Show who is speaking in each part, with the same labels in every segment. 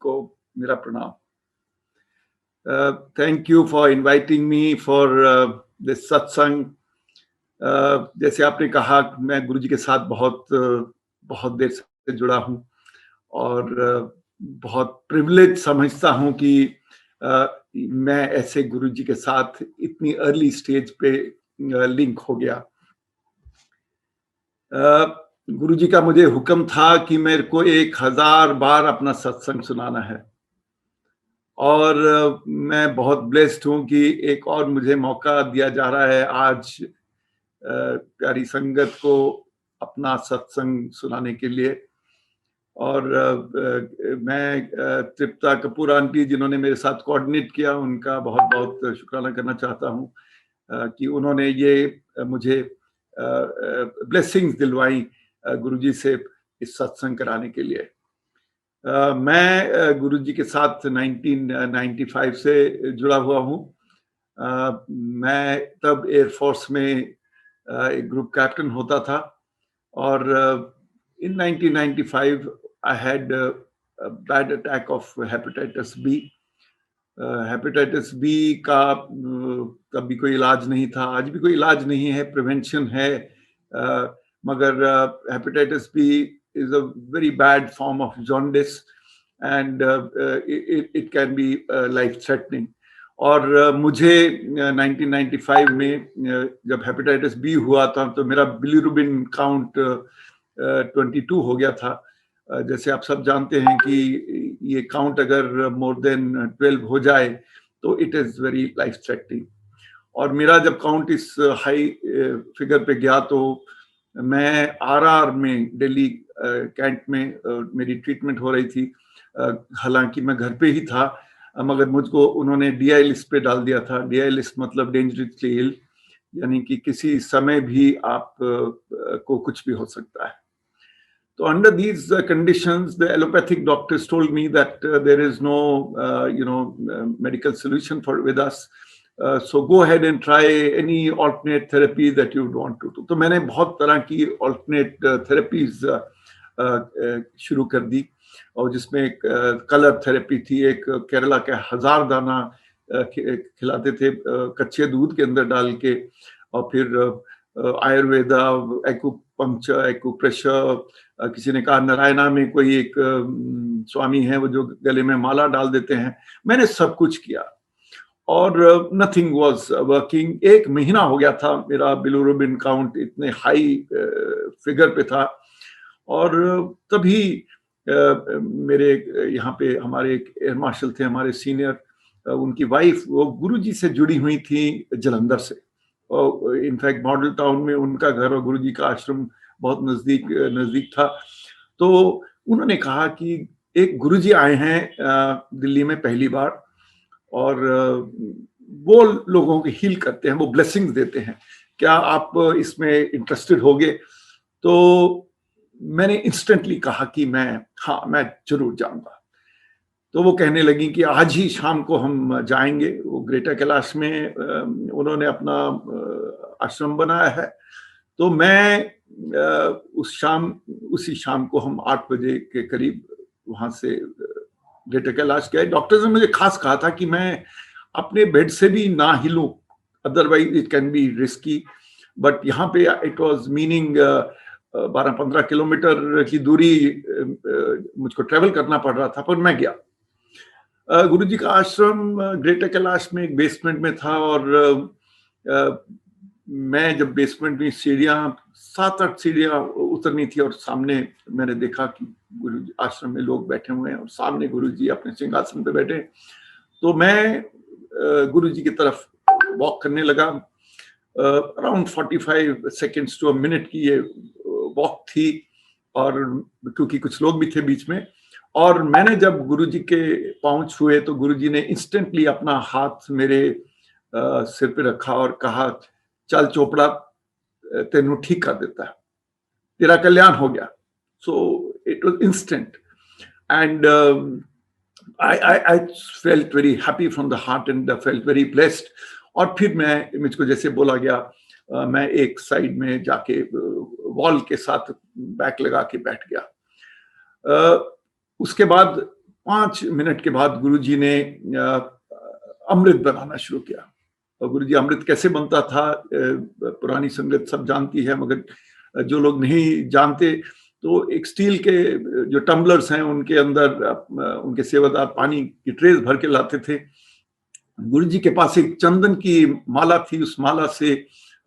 Speaker 1: को मेरा प्रणाम। Thank you for inviting me for this सत्संग। जैसे आपने कहा, मैं गुरुजी के साथ बहुत देर से जुड़ा हूं और बहुत प्रिविलेज समझता हूं कि मैं ऐसे गुरुजी के साथ इतनी अर्ली स्टेज पे लिंक हो गया। गुरुजी का मुझे हुक्म था कि मेरे को 1000 बार अपना सत्संग सुनाना है और मैं बहुत ब्लेस्ड हूं कि एक और मुझे मौका दिया जा रहा है आज प्यारी संगत को अपना सत्संग सुनाने के लिए। और मैं तृप्ता कपूर आंटी जिन्होंने मेरे साथ कोऑर्डिनेट किया, उनका बहुत बहुत शुक्राना करना चाहता हूं कि उन्होंने ये मुझे ब्लेसिंग्स दिलवाई गुरुजी से इस सत्संग कराने के लिए। मैं गुरुजी के साथ 1995 से जुड़ा हुआ हूँ। मैं तब एयरफोर्स में एक ग्रुप कैप्टन होता था और in 1995 I had bad attack of hepatitis B. Hepatitis B का कभी कोई इलाज नहीं था, आज भी कोई इलाज नहीं है, प्रिवेंशन है, मगर hepatitis B is a very bad form of jaundice and it can be life threatening. और मुझे 1995 में जब हेपेटाइटिस बी हुआ था तो मेरा बिलीरुबिन काउंट 22 हो गया था। जैसे आप सब जानते हैं कि ये काउंट अगर मोर देन 12 हो जाए तो it is very life threatening. और मेरा जब काउंट इस हाई फिगर पे गया तो मैं आरआर में दिल्ली कैंट में मेरी ट्रीटमेंट हो रही थी। हालांकि मैं घर पे ही था, मगर मुझको उन्होंने DI लिस्ट पे डाल दिया था। DI लिस्ट मतलब डेंजरसली इल, यानी कि किसी समय भी आप को कुछ भी हो सकता है। So under these conditions, the allopathic doctors told me that there is no, medical solution with us. So go ahead and try any alternate therapy that you would want to do. तो मैंने बहुत तरह की alternate therapies शुरू कर दी और जिसमें एक कलर थेरेपी थी, एक केरला के 1000 दाना खिलाते थे कच्चे दूध के अंदर डाल के, और फिर आयुर्वेदा, एक्यूपंक्चर, एक्यूप्रेशर, किसी ने कहा नारायणा में कोई एक स्वामी है वो जो गले में माला डाल देते हैं। मैंने सब कुछ किया और नथिंग वाज वर्किंग। 1 महीना हो गया था, मेरा बिलीरुबिन काउंट इतने हाई फिगर पे था। और तभी मेरे यहाँ पे हमारे एक एयर मार्शल थे, हमारे सीनियर, उनकी वाइफ वो गुरुजी से जुड़ी हुई थी जलंधर से, और इनफैक्ट मॉडल टाउन में उनका घर और गुरुजी का आश्रम बहुत नजदीक था। तो उन्होंने कहा कि एक गुरुजी आए हैं दिल्ली में पहली बार और वो लोगों को हील करते हैं, वो ब्लेसिंग्स देते हैं, क्या आप इसमें इंटरेस्टेड होगे? तो मैंने इंस्टेंटली कहा कि मैं जरूर जाऊंगा। तो वो कहने लगी कि आज ही शाम को हम जाएंगे। वो ग्रेटर कैलाश में उन्होंने अपना आश्रम बनाया है। तो मैं उसी शाम को हम 8 बजे के करीब वहां से ग्रेटर कैलाश गए। डॉक्टर्स ने मुझे खास कहा था कि मैं अपने बेड से भी ना हिलूं, otherwise it can be risky. But यहाँ पे इट वाज मीनिंग 12-15 किलोमीटर की दूरी मुझको ट्रेवल करना पड़ रहा था, पर मैं गया। गुरुजी का आश्रम ग्रेटर कैलाश में एक बेसमेंट में था और मैं जब बेसमेंट में सीढ़ियां 7-8 सीढ़ियां उतरनी थी और सामने मैंने देखा कि गुरुजी आश्रम में लोग बैठे हुए हैं और सामने गुरुजी अपने सिंहासन पे बैठे। तो मैं गुरुजी की तरफ वॉक करने लगा। Around 45 seconds to a minute की ये वॉक थी, और क्योंकि कुछ लोग भी थे बीच में, और मैंने जब गुरुजी के पांव छुए तो गुरुजी ने इंस्टेंटली अपना हाथ मेरे सिर पे रखा और कहा, चल चोपड़ा, तेनू ठीक कर देता है, तेरा कल्याण हो गया। So it was instant and I felt very happy from the heart and felt very blessed. और फिर मुझको जैसे बोला गया, मैं एक साइड में जाके वॉल के साथ बैक लगा के बैठ गया। उसके बाद 5 मिनट के बाद गुरुजी ने अमृत बनाना शुरू किया। और गुरुजी अमृत कैसे बनता था पुरानी संगत सब जानती है, मगर जो लोग नहीं जानते तो एक स्टील के जो टम्बलर्स हैं उनके अंदर उनके सेवादार पानी की ट्रेस भर के लाते थे। गुरुजी के पास एक चंदन की माला थी, उस माला से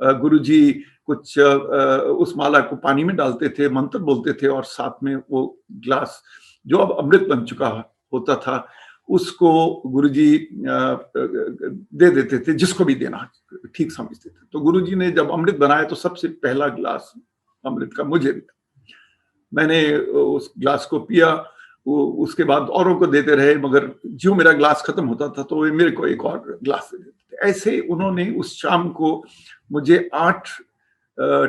Speaker 1: गुरुजी कुछ उस माला को पानी में डालते थे, मंत्र बोलते थे और साथ में वो ग्लास जो अब अमृत बन चुका होता था उसको गुरुजी दे देते थे, जिसको भी देना ठीक समझते थे। तो गुरुजी ने जब अमृत बनाया तो सबसे पहला ग्लास अमृत का मुझे दिया। मैंने उस ग्लास को पिया, उसके बाद औरों को देते रहे, मगर जो मेरा ग्लास खत्म होता था तो वे मेरे को एक और ग्लास दे देते थे। ऐसे उन्होंने उस शाम को मुझे 8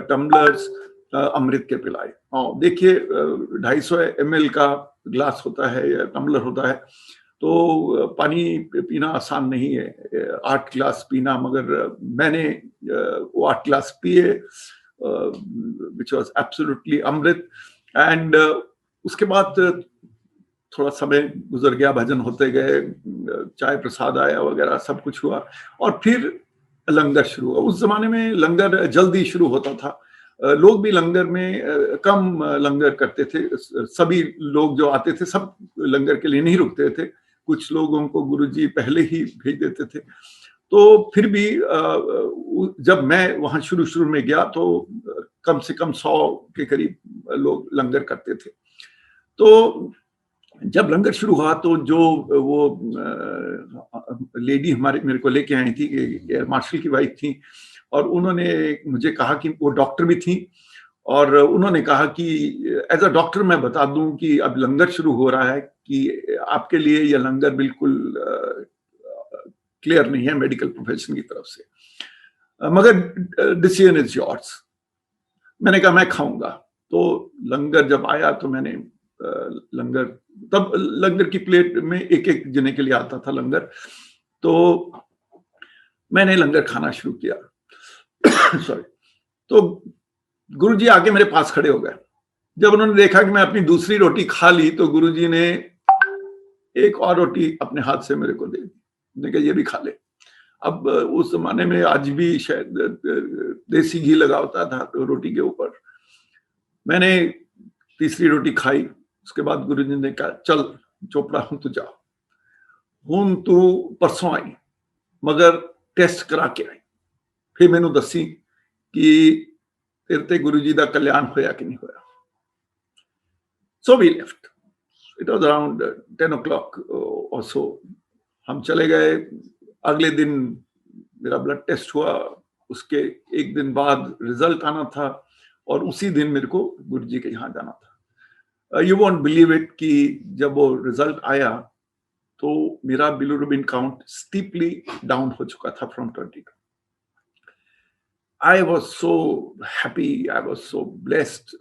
Speaker 1: टम्बलर्स अमृत के पिलाए। देखिए 250 ml का ग्लास होता है या टम्बलर होता है, तो पानी पीना आसान नहीं है 8 ग्लास पीना, मगर मैंने वो 8 ग्लास पिए, which was absolutely amrit. And उसके बाद थोड़ा समय गुजर गया, भजन होते गए, चाय प्रसाद आया वगैरह सब कुछ हुआ, और फिर लंगर शुरू हुआ। उस जमाने में लंगर जल्दी शुरू होता था, लोग भी लंगर में कम लंगर करते थे, सभी लोग जो आते थे सब लंगर के लिए नहीं रुकते थे, कुछ लोगों को गुरुजी पहले ही भेज देते थे। तो फिर भी जब मैं वहां शुरू में गया तो कम से कम 100 के करीब लोग लंगर करते थे। तो जब लंगर शुरू हुआ तो जो वो लेडी मेरे को लेके आई थी, एयर मार्शल की वाइफ थी, और उन्होंने मुझे कहा कि वो डॉक्टर भी थी, और उन्होंने कहा कि एज अ डॉक्टर मैं बता दूं कि अब लंगर शुरू हो रहा है, कि आपके लिए यह लंगर बिल्कुल क्लियर नहीं है मेडिकल प्रोफेशन की तरफ से, मगर डिसीजन इज योर्स। मैंने कहा मैं खाऊंगा। तो लंगर जब आया तो मैंने लंगर, तब लंगर की प्लेट में एक जने के लिए आता था लंगर, तो मैंने लंगर खाना शुरू किया। सॉरी। तो गुरुजी आके मेरे पास खड़े हो गए। जब उन्होंने देखा कि मैं अपनी दूसरी रोटी खा ली तो गुरुजी ने एक और रोटी अपने हाथ से मेरे को दे दी, मैंने कहा ये भी खा ले। अब उस जमाने में आज भी शायद देसी घी लगा होता था तो रोटी के ऊपर। मैंने तीसरी रोटी खाई, उसके बाद गुरुजी ने कहा चल चोपड़ा हूं तू जा, हूं तू परसों आई मगर टेस्ट करा के आई, फिर मैनू दसी कि तेरे ते गुरुजी दा कल्याण होया कि नहीं होया। So we left. It was around 10 o'clock or so. हम चले गए। अगले दिन मेरा ब्लड टेस्ट हुआ, उसके एक दिन बाद रिजल्ट आना था, और उसी दिन मेरे को गुरुजी के यहाँ जाना था। You won't believe it कि जब वो रिजल्ट आया तो मेरा बिलिरुबिन काउंट स्टीपली डाउन हो चुका था from 22। I was so happy, I was so blessed,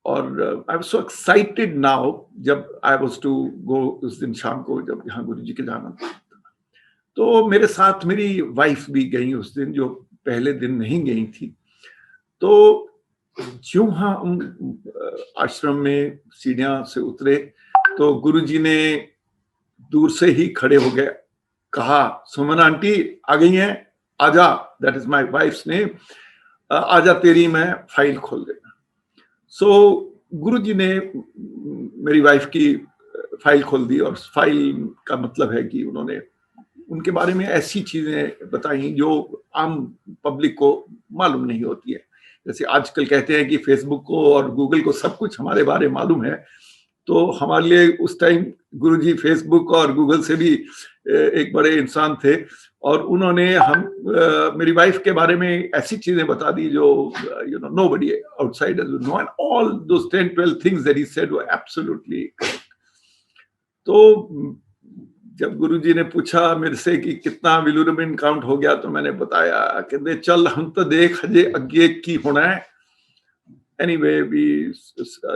Speaker 1: और I was so excited now जब I was to go उस दिन शाम को जब यहाँ गुरुजी के जाना था। तो मेरे साथ मेरी वाइफ भी गई उस दिन, जो पहले दिन नहीं गई थी। तो जो हम आश्रम में सीढ़ियां से उतरे तो गुरुजी ने दूर से ही खड़े हो गए, कहा सुमन आंटी आ गई हैं, आजा, that is my wives name, आजा तेरी मैं फाइल खोल देना। सो गुरुजी ने मेरी वाइफ की फाइल खोल दी, और फाइल का मतलब है कि उन्होंने उनके बारे में ऐसी चीजें बताई जो आम पब्लिक को मालूम नहीं होती है। जैसे आजकल कहते हैं कि फेसबुक को और गूगल को सब कुछ हमारे बारे में मालूम है, तो हमारे लिए उस टाइम गुरुजी फेसबुक और गूगल से भी एक बड़े इंसान थे, और उन्होंने मेरी वाइफ के बारे में ऐसी चीजें बता दी जो nobody outside would know, and all those 10-12 things that he said were absolutely correct. तो जब गुरुजी ने पूछा मेरे से कि कितना बिलिरुबिन काउंट हो गया, तो मैंने बताया, कहते चल हम तो देख हजे अगे की होना है। Anyway, we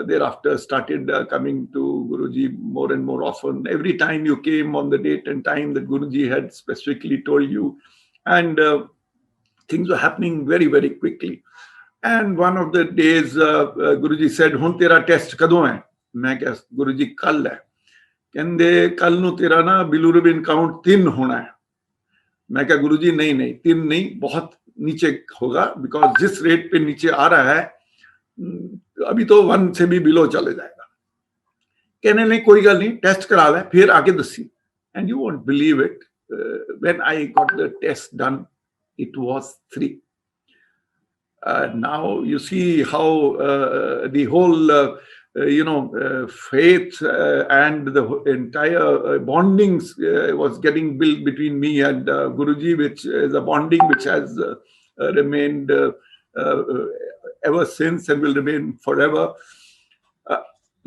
Speaker 1: thereafter started coming to Guruji more and more often. Every time you came on the date and time that Guruji had specifically told you, and things were happening very, very quickly. And one of the days, Guruji said, "Hun tera test kadon hai?" मैं क्या, गुरुजी कल है। कहंदे कल नु तेरा ना bilirubin count 3 होना है। मैं कहा गुरुजी नहीं नहीं 3 नहीं, बहुत नीचे होगा, बिकॉज जिस रेट पे नीचे आ रहा है अभी तो 1 से भी बिलो चले जाएगा। कहने नहीं कोई गल नहीं, टेस्ट करा ले फिर आके दसी। And you won't believe it, when I got the test done it was 3. Now you see how the whole faith and the entire bondings was getting built between me and Guruji, which is a bonding which has remained ever since and will remain forever.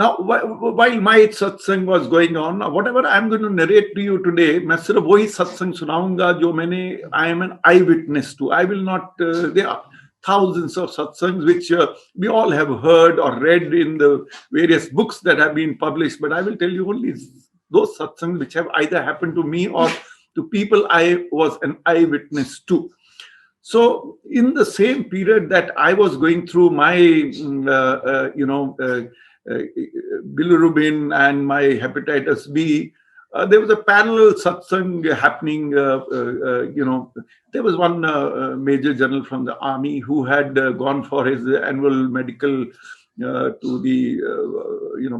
Speaker 1: Now, while my satsang was going on, whatever I'm going to narrate to you today, मैं सिर्फ वही सत्संग सुनाऊंगा जो मैंने I am an eyewitness to. I will not. There are thousands of satsangs which we all have heard or read in the various books that have been published, but I will tell you only those satsangs which have either happened to me or to people I was an eyewitness to. So, in the same period that I was going through my, bilirubin and my hepatitis B, there was a parallel satsang happening. There was one major general from the army who had gone for his annual medical to the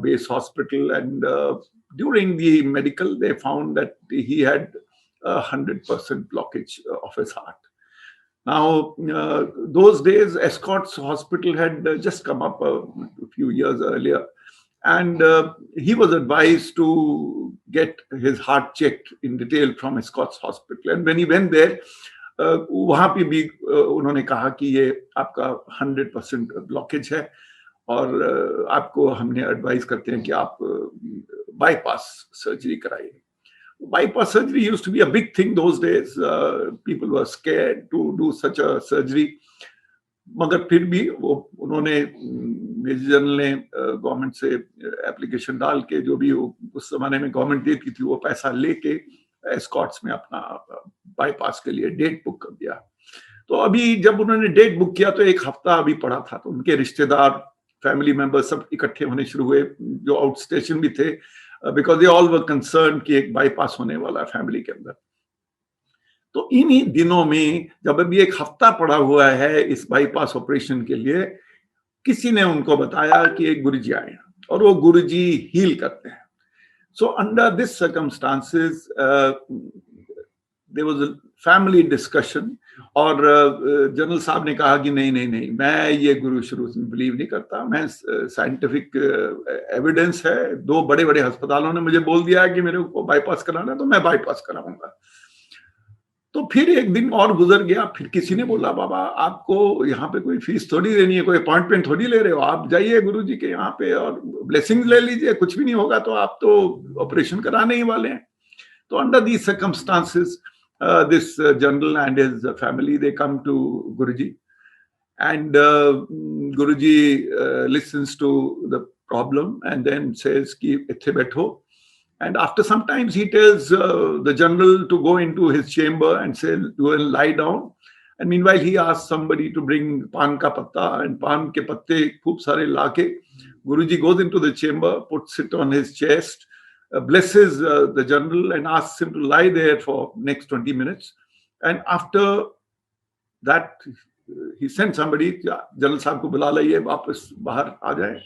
Speaker 1: base hospital, and during the medical they found that he had 100% blockage of his heart. Now, those days, Escorts Hospital had just come up a few years earlier, and he was advised to get his heart checked in detail from Escorts Hospital. And when he went there, वहाँ पे भी उन्होंने कहा कि ये आपका 100% blockage है और आपको हमने एडवाइस करते हैं कि आप बाईपास सर्जरी कराइए। Bypass surgery used to be a big thing those days. People were scared to do such a surgery. मगर फिर भी वो उन्होंने मेजर जनरल ने गवर्नमेंट से एप्लीकेशन डाल के, जो भी उस जमाने में गवर्नमेंट देती थी, वो पैसा लेके एस्कॉट्स में अपना बाईपास के लिए डेट बुक कर दिया। तो अभी जब उन्होंने डेट बुक किया तो एक हफ्ता अभी पड़ा था, तो उनके रिश्तेदार, फैमिली मेंबर्स सब इकट्ठे होने शुरू हुए, जो आउट स्टेशन भी थे, because they all were concern कि एक बाईपास होने वाला है फैमिली के अंदर। तो इन्हीं दिनों में जब अभी एक हफ्ता पड़ा हुआ है इस बाईपास ऑपरेशन के लिए, किसी ने उनको बताया कि एक गुरुजी आए और वो गुरुजी हील करते हैं। So under this circumstances there was a family discussion, और जनरल साहब ने कहा कि नहीं नहीं नहीं, मैं ये गुरु शुरू से बिलीव नहीं करता, मैं साइंटिफिक एविडेंस है, 2 बड़े बड़े अस्पतालों ने मुझे बोल दिया है कि मेरे को बाईपास कराना है, तो मैं बाईपास कराऊंगा। तो फिर एक दिन और गुजर गया, फिर किसी ने बोला बाबा आपको यहाँ पे कोई फीस थोड़ी देनी है, कोई अपॉइंटमेंट थोड़ी ले रहे हो, आप जाइए गुरुजी के यहाँ पे और ब्लेसिंग्स ले लीजिए, कुछ भी नहीं होगा तो आप तो ऑपरेशन कराने ही वाले हैं। तो under these circumstances this general and his family, they come to Guruji, and Guruji listens to the problem and then says ki ithe baitho, and after some times he tells the general to go into his chamber and say go and lie down, and meanwhile he asks somebody to bring pan ka patta, and pan ke patte khub sare laake Guruji goes into the chamber, puts it on his chest, blesses the general and asks him to lie there for next 20 minutes. And after that, he sent somebody, General Sahab ko bula laiye, वापस बाहर आ जाए.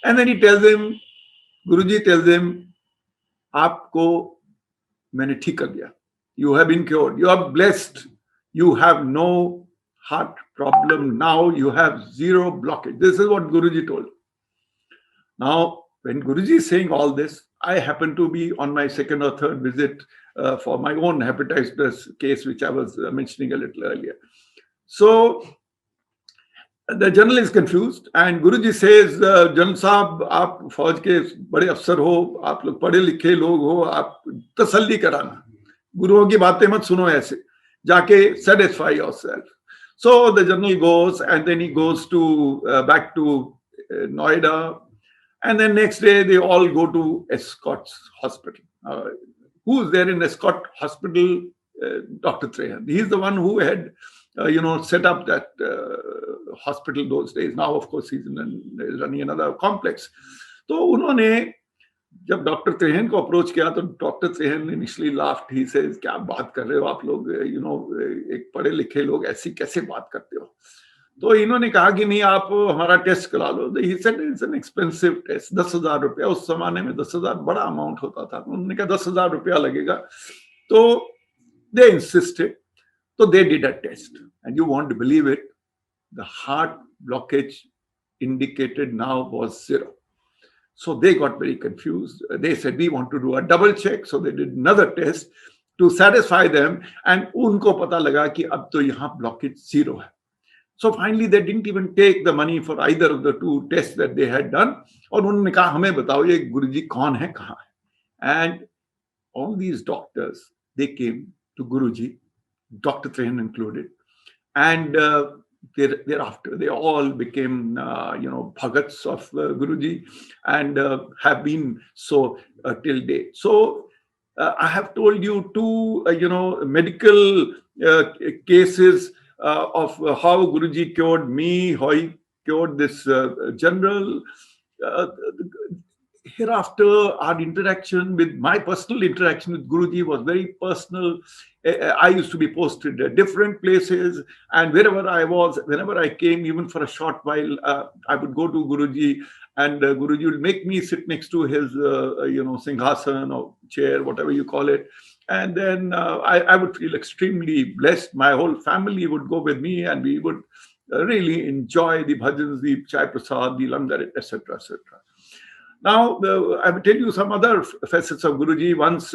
Speaker 1: And then he tells him, Guruji tells him, आपको मैंने ठीक कर दिया. You have been cured. You are blessed. You have no heart problem now. You have 0 blockage. This is what Guruji told. Now, when Guruji is saying all this, I happen to be on my 2nd or 3rd visit for my own hepatitis case, which I was mentioning a little earlier. So, the general is confused, and Guruji says, General Sahab, आप फौज के बड़े अफसर हो, आप लोग पढ़े लिखे लोग हो, आप तसल्ली कराना, गुरुओं की बातें मत सुनो ऐसे, जाके satisfy yourself. So the general goes, and then he goes to back to Noida, and then next day they all go to Escorts Hospital. Who's there in Escort Hospital? Dr. Trehan. He's the one who had set up that hospital those days. Now, of course, he's running another complex. तो उन्होंने जब doctor Trehan को approach किया तो doctor Trehan initially laughed, he says क्या बात कर रहे हो आप लोग, यू नो एक पढ़े लिखे लोग ऐसी कैसे बात करते हो। तो इन्होंने कहा कि नहीं आप हमारा टेस्ट करा लो। He said it's an expensive test, 10,000 रुपया, उस जमाने में 10,000 बड़ा अमाउंट होता था। उन्होंने कहा 10,000 रुपया लगेगा। तो दे इंसिस्टेड, तो they did a test and you won't believe it, the heart blockage indicated now was 0. So they got very confused. They said, we want to do a double check. So they did another test to satisfy them. And उनको पता लगा कि अब तो यहाँ blockage 0 है. So finally they didn't even take the money for either of the two tests that they had done. और उन्होंने कहा हमें बताओ ये गुरुजी कौन है, कहाँ है. And all these doctors, they came to Guruji, Dr. Trehan included. And thereafter they all became bhagats of Guruji, and have been so till date. So I have told you two medical cases of how Guruji cured me, how he cured this general. Hereafter, our interaction with my personal interaction with Guruji was very personal. I used to be posted at different places, and wherever I was, whenever I came, even for a short while, I would go to Guruji, and Guruji would make me sit next to his, singhasan or chair, whatever you call it. And then I would feel extremely blessed. My whole family would go with me, and we would really enjoy the bhajans, the chai prasad, the langar, etc., etc. Now, I will tell you some other facets of Guruji. Once,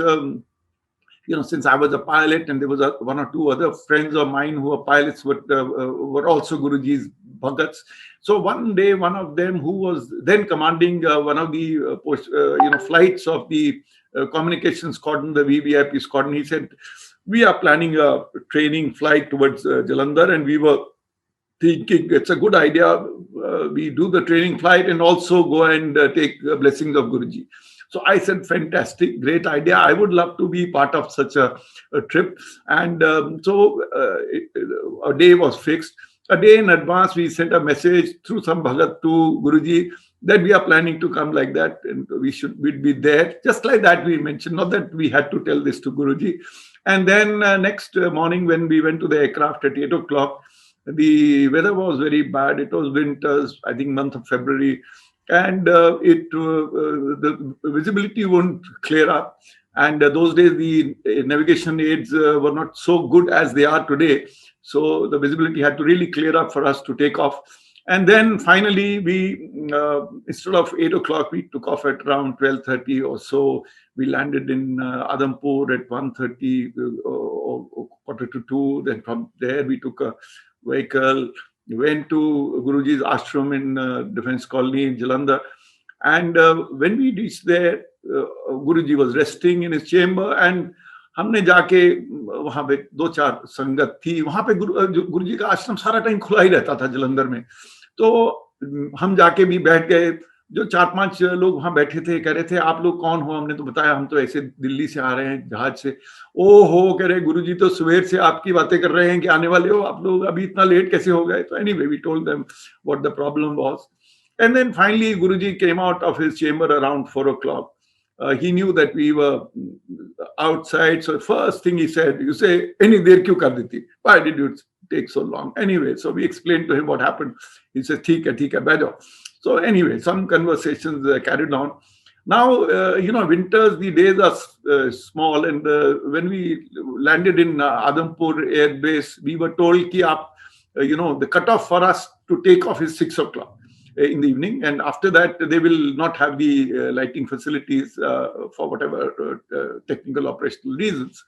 Speaker 1: since I was a pilot, and there was one or two other friends of mine who were pilots, but were also Guruji's bhagats. So one day, one of them, who was then commanding one of the flights of the communications squadron, the VVIP squadron, he said, we are planning a training flight towards Jalandhar, and we were thinking it's a good idea. We do the training flight and also go and take blessings of Guruji. So I said, fantastic, great idea. I would love to be part of such a trip. And so a day was fixed. A day in advance, we sent a message through some bhagat to Guruji that we are planning to come like that, and we'd be there. Just like that, we mentioned, not that we had to tell this to Guruji. And then next morning, when we went to the aircraft at 8 o'clock, the weather was very bad. It was winters, I think month of February, and the visibility wouldn't clear up. And those days the navigation aids were not so good as they are today. So the visibility had to really clear up for us to take off. And then finally, we instead of 8 o'clock, we took off at around 12:30 or so. We landed in Adampur at 1:30 or quarter to 2. Then from there, we took a vehicle, went to Guruji's ashram in Defense Colony in Jalandhar. And when we reached there, Guruji was resting in his chamber, and हमने जाके वहां पे दो चार संगत थी. वहां पे गुरुजी का आश्रम सारा टाइम खुला ही रहता था जलंधर में. तो हम जाके भी बैठ गए. जो 4-5 लोग वहां बैठे थे कह रहे थे, आप लोग कौन हो? हमने तो बताया हम तो ऐसे दिल्ली से आ रहे हैं जहाज से. ओ हो, कह रहे गुरुजी तो सवेर से आपकी बातें कर रहे हैं कि आने वाले हो आप लोग, अभी इतना लेट कैसे हो गए? तो anyway we told them what the problem was. And then finally Guruji came out of his chamber around 4 o'clock. He knew that we were outside. So first thing he said, you say, any der kyun kar deti? Why did you take so long? Anyway, so we explained to him what happened. He said, theek hai, bajo. So anyway, some conversations carried on. Now, winters, the days are small. And when we landed in Adampur Air Base, we were told ki aap, the cutoff for us to take off is 6 o'clock. In the evening, and after that they will not have the lighting facilities for whatever technical operational reasons.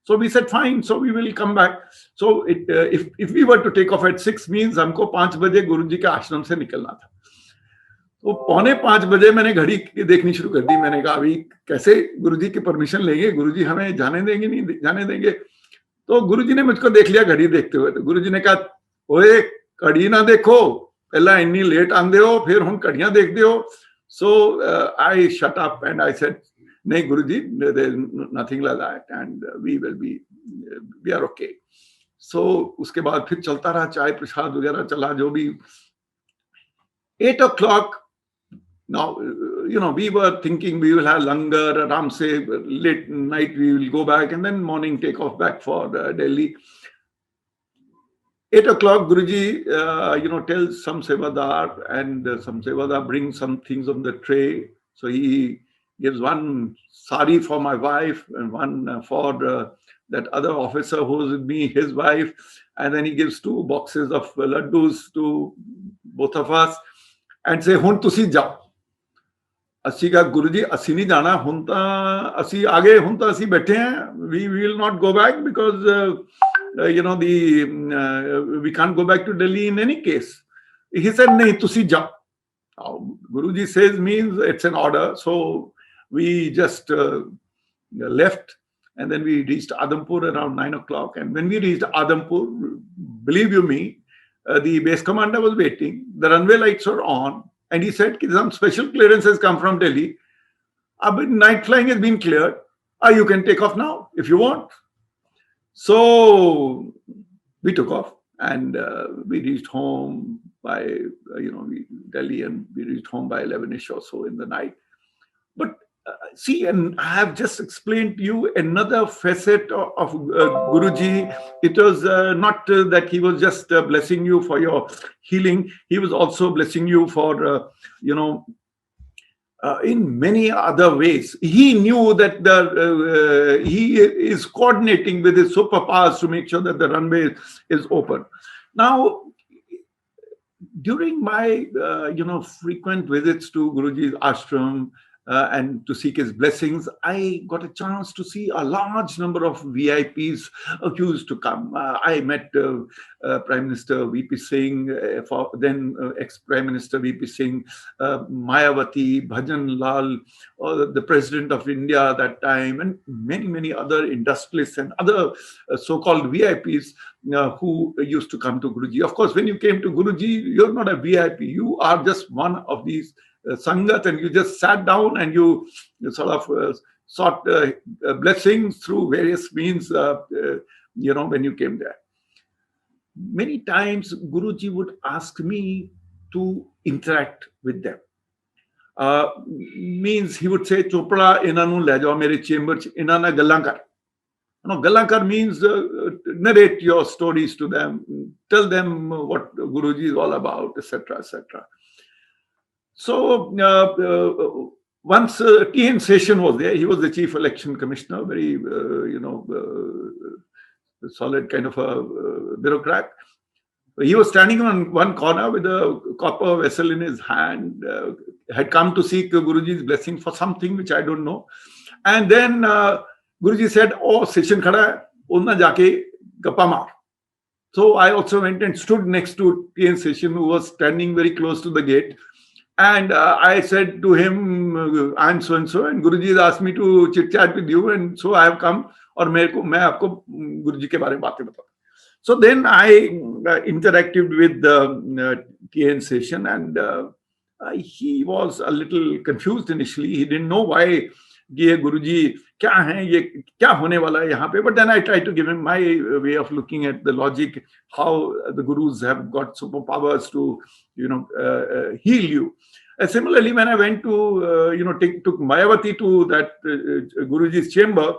Speaker 1: So we said fine, so we will come back. So if we were to take off at 6 means हमको 5 बजे गुरुजी के आश्रम से निकलना था. तो 4:45 बजे मैंने घड़ी देखनी शुरू कर दी. मैंने कहा अभी कैसे गुरुजी की परमिशन लेंगे, गुरुजी हमें जाने देंगे नहीं जाने देंगे. तो गुरुजी ने मुझको देख लिया घड़ी देखते हुए. तो गुरुजी ने कहा, ओए घड़ी ना देखो, पहला इन्नी लेट आंदे हो, फिर हम कड़ियां देखते हो. So I shut up and I said, नहीं guruji, there is nothing like that and we are okay. So उसके बाद फिर चलता रहा, चाय प्रसाद वगैरह चला जो भी. 8 o'clock, now we were thinking we will have langar, aram se, late night we will go back, and then morning take off back for Delhi. 8 o'clock, Guruji, tells some sevadar, and some sevadar brings some things on the tray. So he gives one sari for my wife and one for that other officer who's with me, his wife. And then he gives 2 boxes of laddus to both of us and say, "Hun tusi jao." ਅਸੀਂ ਕਹਾ ਗੁਰੂ ਜੀ ਅਸੀਂ ਨਹੀਂ ਜਾਣਾ ਹੁਣ ਤਾਂ ਅਸੀਂ ਆ ਗਏ ਹੁਣ ਤਾਂ ਅਸੀਂ ਬੈਠੇ ਹਾਂ we will not go back because we can't go back to Delhi in any case. He said नहीं तुसी जाओ. Guru ji says means it's an order, so we just left, and then we reached Adampur around 9 o'clock. And when we reached Adampur, believe you me, the base commander was waiting, the runway lights were on. And he said, some special clearance has come from Delhi. Night flying has been cleared. You can take off now if you want. So we took off, and we reached home by, Delhi, and we reached home by 11ish or so in the night. But see, and I have just explained to you another facet of Guruji. It was not that he was just blessing you for your healing. He was also blessing you for, in many other ways. He knew that he is coordinating with his superpowers to make sure that the runway is open. Now, during my, frequent visits to Guruji's ashram, and to seek his blessings, I got a chance to see a large number of VIPs who used to come. I met Prime Minister VP Singh, then ex-Prime Minister VP Singh, Mayawati, Bhajan Lal, the President of India at that time, and many, many other industrialists and other so-called VIPs who used to come to Guruji. Of course, when you came to Guruji, you're not a VIP. You are just one of these Sangat, and you just sat down and you sort of sought blessings through various means, when you came there. Many times, Guruji would ask me to interact with them. Means he would say, "Chopra, inanu le jao mere chamber, inana gallan kar." Gallan kar means narrate your stories to them, tell them what Guruji is all about, etc., etc. So once T.N. Seshan was there, he was the Chief Election Commissioner, very, solid kind of a bureaucrat. He was standing on one corner with a copper vessel in his hand, had come to seek Guruji's blessing for something which I don't know. And then Guruji said, "Oh, Seshan khada hai, unna jaake gappa maar." So I also went and stood next to T.N. Seshan, who was standing very close to the gate. And I said to him, "I'm so and so, and Guruji has asked me to chit chat with you, and so I have come. और मैं आपको गुरुजी के बारे में बातें बताता." So then I interacted with T.N. Seshan, and he was a little confused initially. He didn't know why ये गुरुजी क्या हैं, ये क्या होने वाला है यहाँ पे. But then I tried to give him my way of looking at the logic, how the gurus have got superpowers to, heal you. Similarly, when I went to, took Mayawati to that Guruji's chamber,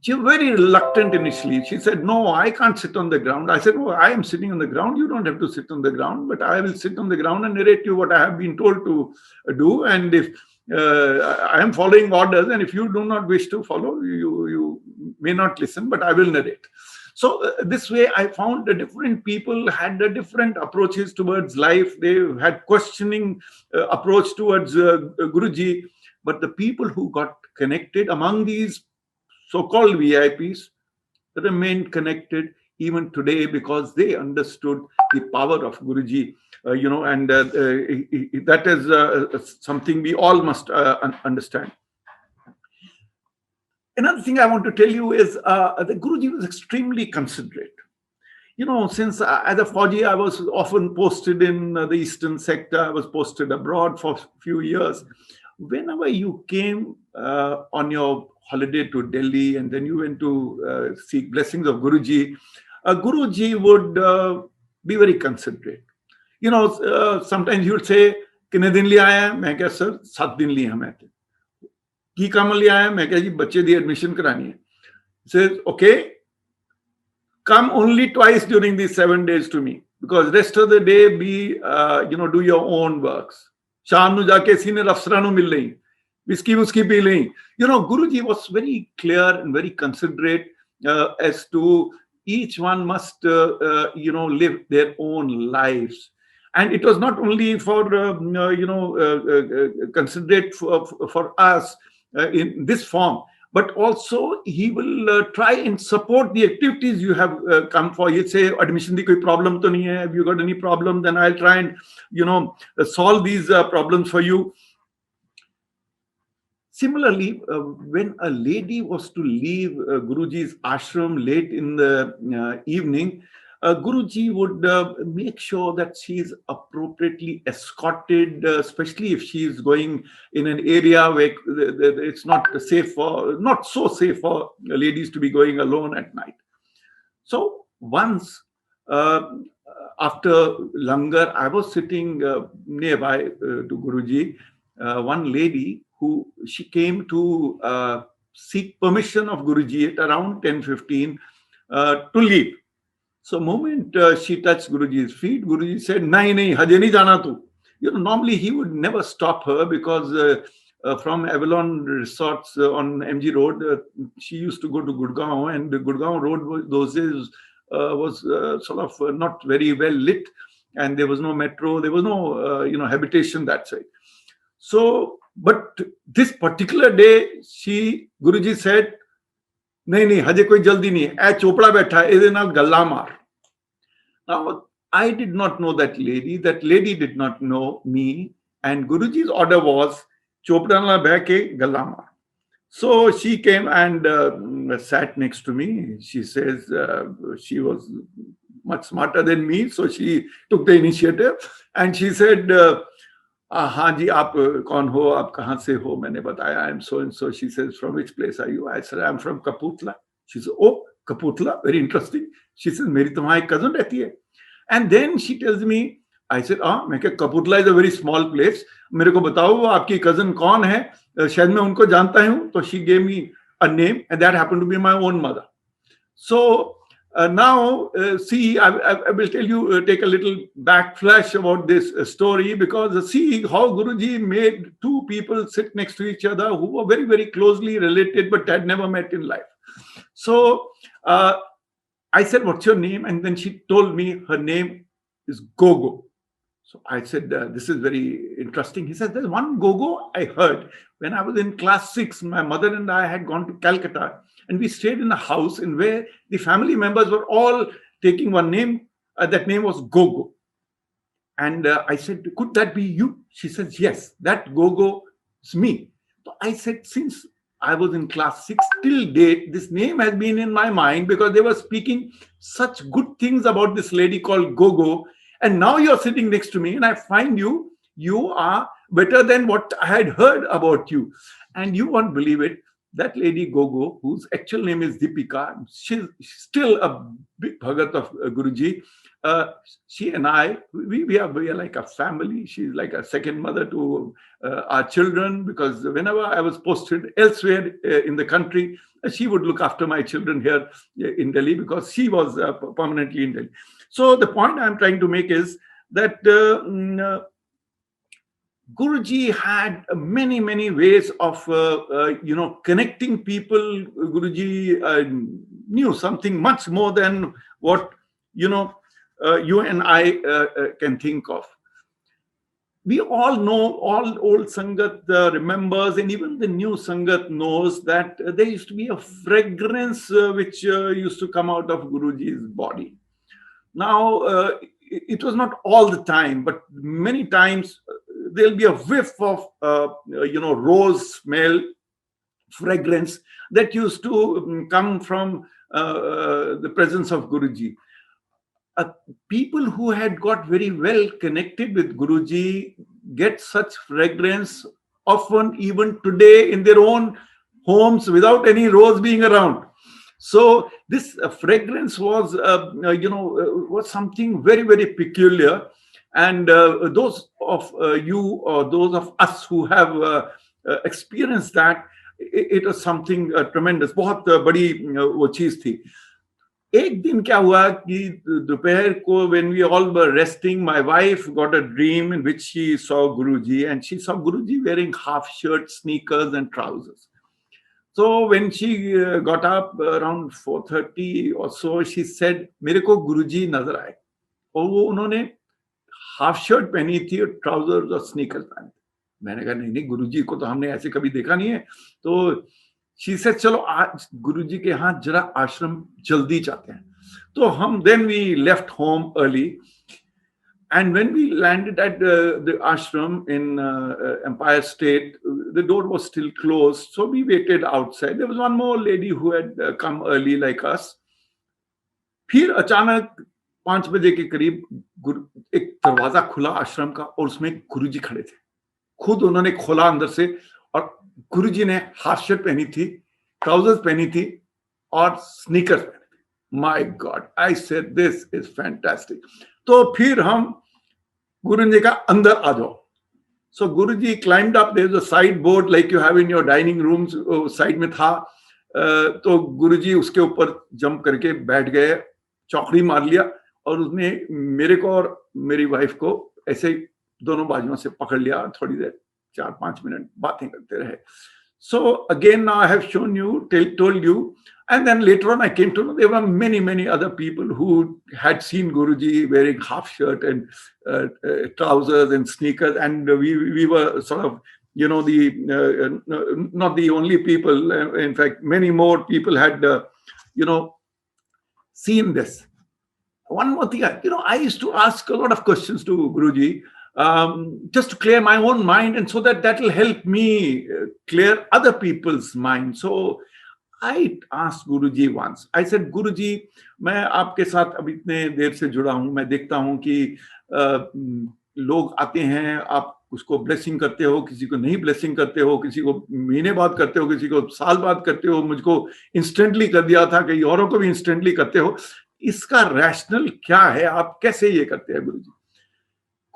Speaker 1: she was very reluctant initially. She said, "No, I can't sit on the ground." I said, "Oh, I am sitting on the ground. You don't have to sit on the ground, but I will sit on the ground and narrate you what I have been told to do. And if I am following orders, and if you do not wish to follow, you may not listen, but I will narrate." So this way, I found that different people had different approaches towards life. They had questioning approach towards Guruji, but the people who got connected among these so-called VIPs remained connected even today because they understood the power of Guruji, and that is something we all must understand. Another thing I want to tell you is that Guruji was extremely considerate. Since as a Fauji, I was often posted in the eastern sector. I was posted abroad for a few years. Whenever you came on your holiday to Delhi, and then you went to seek blessings of Guruji, Guruji would be very considerate. Sometimes he would say, कितने दिन लिए आया है? मैं क्या sir 7 दिन लिए मैं थे। की काम लिए आया? मैं क्या जी बच्चे दी एडमिशन करानी है। Says okay, come only twice during these 7 days to me, because rest of the day be do your own works. शाम ਨੂੰ ਜਾ ਕੇ ਸੀਨੀਅਰ ਅਫਸਰਾਂ ਨੂੰ ਮਿਲ ਲਈ, ਵਿਸਕੀ ਵੁਸਕੀ ਪੀ ਲਈ. Guruji was very clear and very considerate as to each one must live their own lives. And it was not only for considerate for us in this form, but also he will try and support the activities you have come for. He'd say, admission di koi problem to nahi hai. Have you got any problem? Then I'll try and solve these problems for you. Similarly, when a lady was to leave Guruji's ashram late in the evening, Guruji would make sure that she is appropriately escorted, especially if she is going in an area where it's not so safe for ladies to be going alone at night. So once after Langar, I was sitting nearby to Guruji. One lady she came to seek permission of Guruji at around 10:15 to leave. So moment she touched Guruji's feet, Guruji said, "Nahi, nahi, haje nahi jana tu." Normally he would never stop her, because from Avalon Resorts on MG Road, she used to go to Gurgaon, and the Gurgaon Road those days was sort of not very well lit, and there was no metro, there was no habitation that side. So, but this particular day, Guruji said, "Nahi, nahi, haje koi jaldi nahi hai. Ai Chopra baitha hai, ede naal galla maar." Now, I did not know that lady. That lady did not know me. And Guruji's order was, Chopra na baike galla maar. So she came and sat next to me. She says she was much smarter than me. So she took the initiative. And she said, हाँ जी, आप कौन हो, आप कहाँ से हो? मैंने बताया, I am so and so. She says, from which place are you? I said, I am from Kapurthala. She said, oh, Kapurthala, very interesting. She says, मेरी तो वहाँ एक cousin रहती है. And then she tells me, I said, मैं क्या, Kapurthala is a very small place. मेरे को बताओ वो आपकी cousin कौन है? शायद मैं उनको जानता हूँ. So she gave me a name, and that happened to be my own mother. So now, see, I will tell you, take a little backflash about this story, because see how Guruji made two people sit next to each other who were very, very closely related but had never met in life. So I said, "What's your name?" And then she told me her name is Gogo. So I said, "This is very interesting." He said, "There's one Gogo I heard when I was in class 6. My mother and I had gone to Calcutta, and we stayed in a house in where the family members were all taking one name. That name was Gogo." And I said, "Could that be you?" She says, "Yes, that Gogo is me." So I said, since I was in class 6 till date, this name has been in my mind, because they were speaking such good things about this lady called Gogo. And now you're sitting next to me, and I find you are better than what I had heard about you. And you won't believe it. That lady Gogo, whose actual name is Deepika, she's still a big bhagat of Guruji. She and I, we are like a family. She's like a second mother to our children, because whenever I was posted elsewhere in the country, she would look after my children here in Delhi, because she was permanently in Delhi. So the point I'm trying to make is that Guruji had many, many ways of, connecting people. Guruji knew something much more than what, you and I can think of. We all know, all old Sangat remembers, and even the new Sangat knows that there used to be a fragrance which used to come out of Guruji's body. Now, it was not all the time, but many times there'll be a whiff of, rose smell, fragrance that used to come from the presence of Guruji. People who had got very well connected with Guruji get such fragrance often even today in their own homes without any rose being around. So this fragrance was, was something very, very peculiar. And those of you or those of us who have experienced that, it was something tremendous. बहुत बड़ी वो चीज थी. एक दिन क्या हुआ कि दोपहर को when we all were resting, my wife got a dream in which she saw Guruji, and she saw Guruji wearing half shirt, sneakers and trousers. So when she got up around 4:30 or so, she said, मेरे को गुरुजी नजर आए, और वो उन्होंने half shirt पहनी थी और ट्राउजर्स और स्नीकर्स पहने थे. मैंने कहा नहीं नहीं, गुरुजी को तो हमने ऐसे कभी देखा नहीं है. तो शी सेड चलो आज गुरुजी के यहाँ जरा आश्रम जल्दी जाते हैं. तो हम then we left home early, and when we landed at the ashram in Empire State, the door was still closed, so we waited outside. There was one more lady who had come early like us. फिर अचानक 5 बजे के करीब एक दरवाजा खुला आश्रम का, और उसमें गुरुजी खड़े थे. खुद उन्होंने खोला अंदर से, और गुरुजी ने हाफ शर्ट पहनी थी, ट्राउजर्स पहनी थी और स्नीकर्स पहने थे. My god, I said this is fantastic. तो फिर हम गुरुजी ने कहा अंदर आ जाओ. So guruji climbed up, there is a sideboard like you have in your dining rooms, side में था. तो गुरुजी उसके ऊपर जंप करके बैठ गए, चौकड़ी मार लिया, और उसने मेरे को और मेरी वाइफ को ऐसे दोनों बाजुओं से पकड़ लिया. थोड़ी देर 4-5 मिनट बातें करते रहे. So again, now I have shown you, told you, and then later on I came to know there were many other people who had seen Guruji wearing half shirt and trousers and sneakers, and we were sort of, you know, not the only people. In fact, many more people had seen this. One more thing, I used to ask a lot of questions to Guruji, just to clear my own mind, and so that will help me clear other people's mind. So I asked Guruji once. I said, Guruji, मैं आपके साथ अब इतने देर से जुड़ा हूं, मैं देखता हूं कि लोग आते हैं, आप उसको ब्लेसिंग करते हो, किसी को नहीं ब्लेसिंग करते हो, किसी को महीने बाद करते हो, किसी को साल बाद करते हो, मुझको इंस्टेंटली कर दिया था, कई औरों को भी इंस्टेंटली करते हो. इसका रैशनल क्या है, आप कैसे ये करते हैं गुरुजी?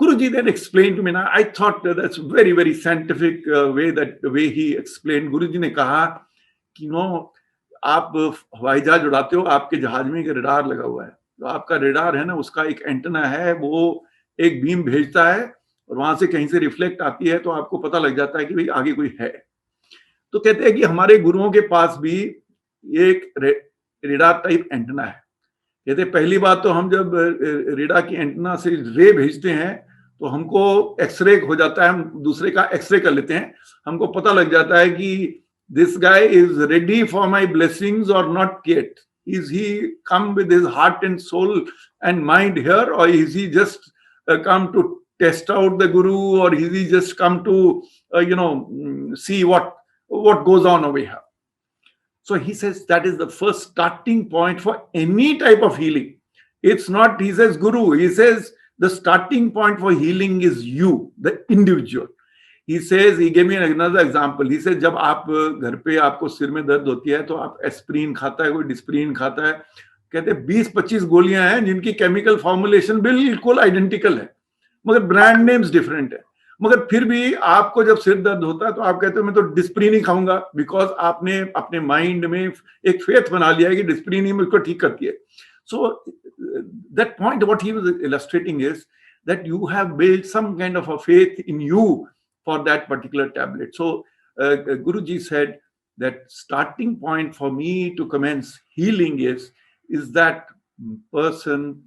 Speaker 1: Guruji then explained to me. Now I thought that's very scientific way, that the way he explained. Guruji ने कहा कि आप हवाई जहाज उड़ाते हो, आपके जहाज में एक रेडार लगा हुआ है. तो आपका रेडार है ना, उसका एक एंटेना है, वो एक बीम भेजता है और वहां से कहीं से रिफ्लेक्ट आती है, तो आपको पता लग जाता है कि भाई आगे कोई है. तो कहते हैं कि हमारे गुरुओं के पास भी एक रेडार टाइप एंटेना है. कहते पहली बात तो हम जब रेडार की एंटेना से रे भेजते हैं तो हमको एक्सरे हो जाता है, हम दूसरे का एक्सरे कर लेते हैं, हमको पता लग जाता है कि this guy is ready for my blessings और not yet. Is he come with his heart and soul and mind here, और is he just come to test out the guru, और is he just come to see what goes on over here. So he says that is the first starting point for any type of healing. It's not, he says, Guru. He says the starting point for healing is you, the individual. He says, he gave me another example. He says, जब आप घर पे आपको सिर में दर्द होती है तो आप एस्प्रिन खाता है, कोई डिस्प्रिन खाता है. कहते 20-25 गोलियां हैं जिनकी केमिकल फॉर्मुलेशन बिल्कुल आइडेंटिकल है, मगर ब्रांड नेम्स डिफरेंट है. मगर फिर भी आपको जब सिर दर्द होता है तो आप कहते हो मैं तो डिस्प्रिन ही खाऊंगा, बिकॉज आपने अपने माइंड में एक फेथ बना लिया है कि डिस्प्रिन ही मुझको ठीक करती है. So that point what he was illustrating is that you have built some kind of a faith in you for that particular tablet. So Guruji said that starting point for me to commence healing is that person